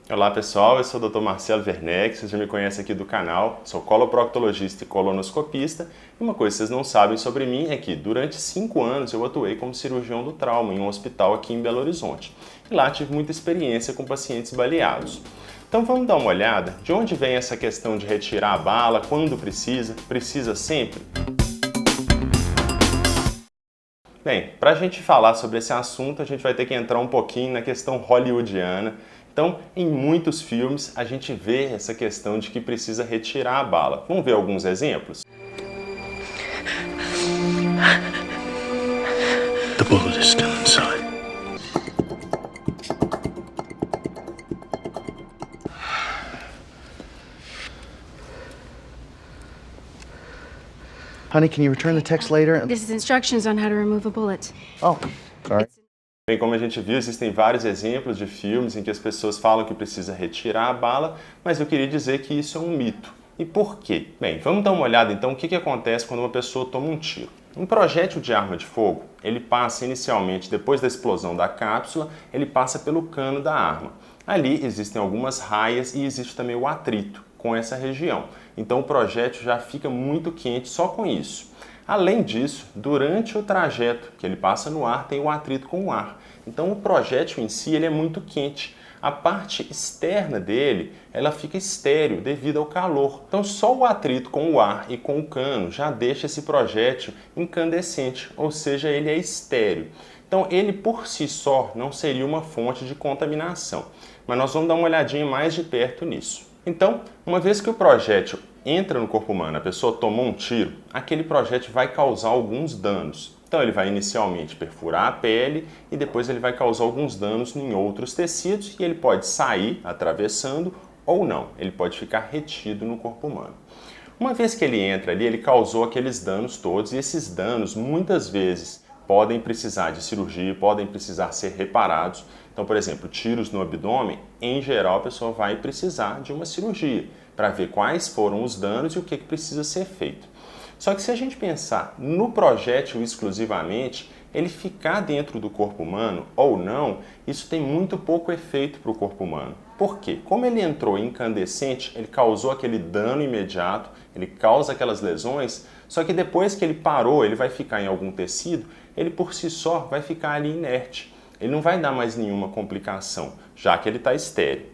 Olá pessoal, eu sou o Dr. Marcelo Werneck, vocês já me conhecem aqui do canal, sou coloproctologista e colonoscopista, e uma coisa que vocês não sabem sobre mim é que durante 5 anos eu atuei como cirurgião do trauma em um hospital aqui em Belo Horizonte, e lá tive muita experiência com pacientes baleados. Então vamos dar uma olhada de onde vem essa questão de retirar a bala, quando precisa sempre? Bem, para a gente falar sobre esse assunto, a gente vai ter que entrar um pouquinho na questão hollywoodiana. Então, em muitos filmes, a gente vê essa questão de que precisa retirar a bala. Vamos ver alguns exemplos? The bullet is still inside. Honey, can you return the text later? This is instructions on how to remove a bullet. Oh, all right. Bem, como a gente viu, existem vários exemplos de filmes em que as pessoas falam que precisa retirar a bala, mas eu queria dizer que isso é um mito. E por quê? Bem, vamos dar uma olhada então o que acontece quando uma pessoa toma um tiro. Um projétil de arma de fogo, ele passa inicialmente, depois da explosão da cápsula, ele passa pelo cano da arma. Ali existem algumas raias e existe também o atrito com essa região. Então o projétil já fica muito quente só com isso. Além disso, durante o trajeto que ele passa no ar, tem o atrito com o ar. Então o projétil em si ele é muito quente. A parte externa dele, ela fica estéril devido ao calor. Então só o atrito com o ar e com o cano já deixa esse projétil incandescente, ou seja, ele é estéril. Então ele por si só não seria uma fonte de contaminação. Mas nós vamos dar uma olhadinha mais de perto nisso. Então, uma vez que o projétil entra no corpo humano, a pessoa tomou um tiro, aquele projétil vai causar alguns danos. Então ele vai inicialmente perfurar a pele e depois ele vai causar alguns danos em outros tecidos e ele pode sair atravessando ou não, ele pode ficar retido no corpo humano. Uma vez que ele entra ali, ele causou aqueles danos todos e esses danos muitas vezes podem precisar de cirurgia, podem precisar ser reparados. Então, por exemplo, tiros no abdômen, em geral a pessoa vai precisar de uma cirurgia para ver quais foram os danos e o que precisa ser feito. Só que se a gente pensar no projétil exclusivamente, ele ficar dentro do corpo humano ou não, isso tem muito pouco efeito para o corpo humano. Por quê? Como ele entrou incandescente, ele causou aquele dano imediato, ele causa aquelas lesões, só que depois que ele parou, ele vai ficar em algum tecido, ele por si só vai ficar ali inerte. Ele não vai dar mais nenhuma complicação, já que ele está estéril.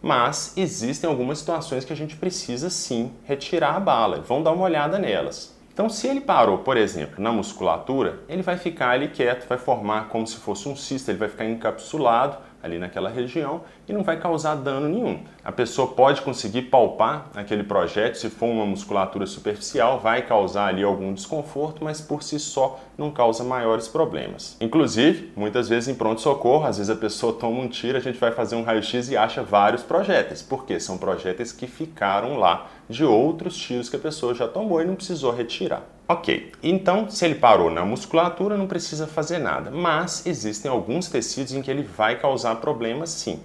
Mas existem algumas situações que a gente precisa sim retirar a bala. Vamos dar uma olhada nelas. Então, se ele parou, por exemplo, na musculatura, ele vai ficar ali quieto, vai formar como se fosse um cisto, ele vai ficar encapsulado ali naquela região e não vai causar dano nenhum. A pessoa pode conseguir palpar aquele projétil, se for uma musculatura superficial, vai causar ali algum desconforto, mas por si só não causa maiores problemas. Inclusive, muitas vezes em pronto-socorro, às vezes a pessoa toma um tiro, a gente vai fazer um raio-x e acha vários projéteis, porque são projéteis que ficaram lá de outros tiros que a pessoa já tomou e não precisou retirar. Ok, então se ele parou na musculatura não precisa fazer nada, mas existem alguns tecidos em que ele vai causar problemas sim.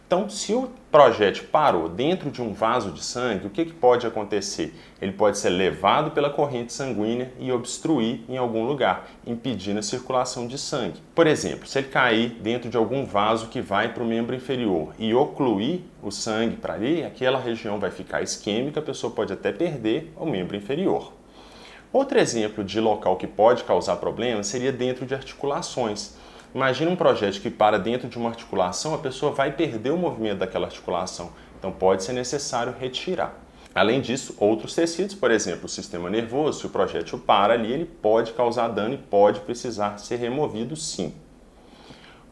Então se o projétil parou dentro de um vaso de sangue, o que pode acontecer? Ele pode ser levado pela corrente sanguínea e obstruir em algum lugar, impedindo a circulação de sangue. Por exemplo, se ele cair dentro de algum vaso que vai para o membro inferior e ocluir o sangue para ali, aquela região vai ficar isquêmica, a pessoa pode até perder o membro inferior. Outro exemplo de local que pode causar problemas seria dentro de articulações. Imagina um projétil que para dentro de uma articulação, a pessoa vai perder o movimento daquela articulação. Então pode ser necessário retirar. Além disso, outros tecidos, por exemplo, o sistema nervoso, se o projétil para ali, ele pode causar dano e pode precisar ser removido sim.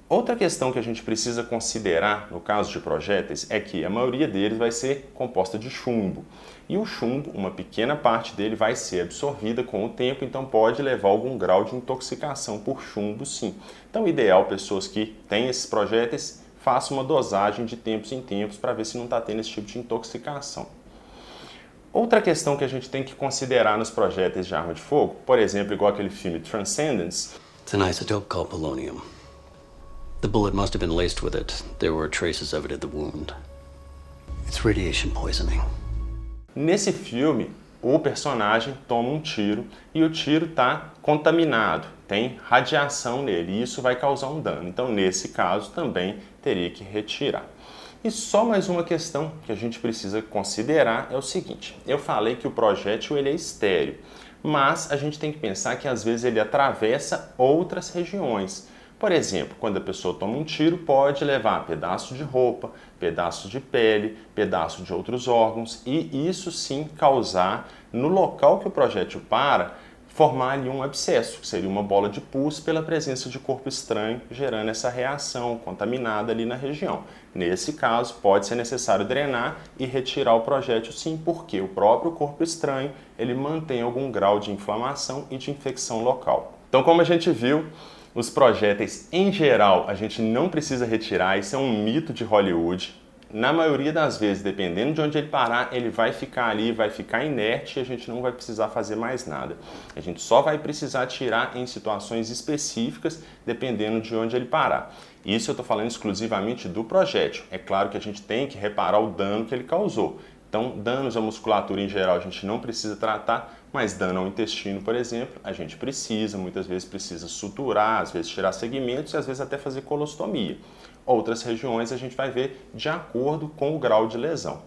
Outra questão que a gente precisa considerar no caso de projéteis é que a maioria deles vai ser composta de chumbo. E o chumbo, uma pequena parte dele vai ser absorvida com o tempo, então pode levar a algum grau de intoxicação por chumbo sim. Então o ideal, pessoas que têm esses projéteis, façam uma dosagem de tempos em tempos para ver se não está tendo esse tipo de intoxicação. Outra questão que a gente tem que considerar nos projéteis de arma de fogo, por exemplo, igual aquele filme Transcendence. It's an isotope called polonium. The bullet must have been laced with it. There were traces of it at the wound. It's radiation poisoning. Nesse filme, o personagem toma um tiro e o tiro está contaminado, tem radiação nele e isso vai causar um dano. Então, nesse caso, também teria que retirar. E só mais uma questão que a gente precisa considerar é o seguinte: eu falei que o projétil ele é estéreo, mas a gente tem que pensar que às vezes ele atravessa outras regiões. Por exemplo, quando a pessoa toma um tiro, pode levar pedaço de roupa, pedaço de pele, pedaço de outros órgãos e isso sim causar, no local que o projétil para, formar ali um abscesso, que seria uma bola de pus pela presença de corpo estranho, gerando essa reação contaminada ali na região. Nesse caso, pode ser necessário drenar e retirar o projétil sim, porque o próprio corpo estranho ele mantém algum grau de inflamação e de infecção local. Então, como a gente viu, os projéteis em geral a gente não precisa retirar, isso é um mito de Hollywood. Na maioria das vezes, dependendo de onde ele parar, ele vai ficar ali, vai ficar inerte e a gente não vai precisar fazer mais nada. A gente só vai precisar tirar em situações específicas, dependendo de onde ele parar. Isso eu estou falando exclusivamente do projétil. É claro que a gente tem que reparar o dano que ele causou. Então, danos à musculatura em geral a gente não precisa tratar, mas dano ao intestino, por exemplo, a gente precisa, muitas vezes precisa suturar, às vezes tirar segmentos e às vezes até fazer colostomia. Outras regiões a gente vai ver de acordo com o grau de lesão.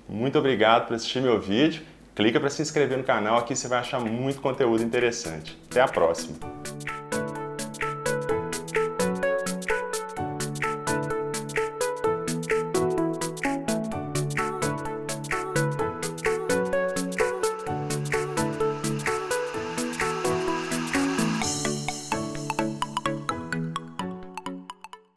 Muito obrigado por assistir meu vídeo. Clica para se inscrever no canal, aqui você vai achar muito conteúdo interessante. Até a próxima!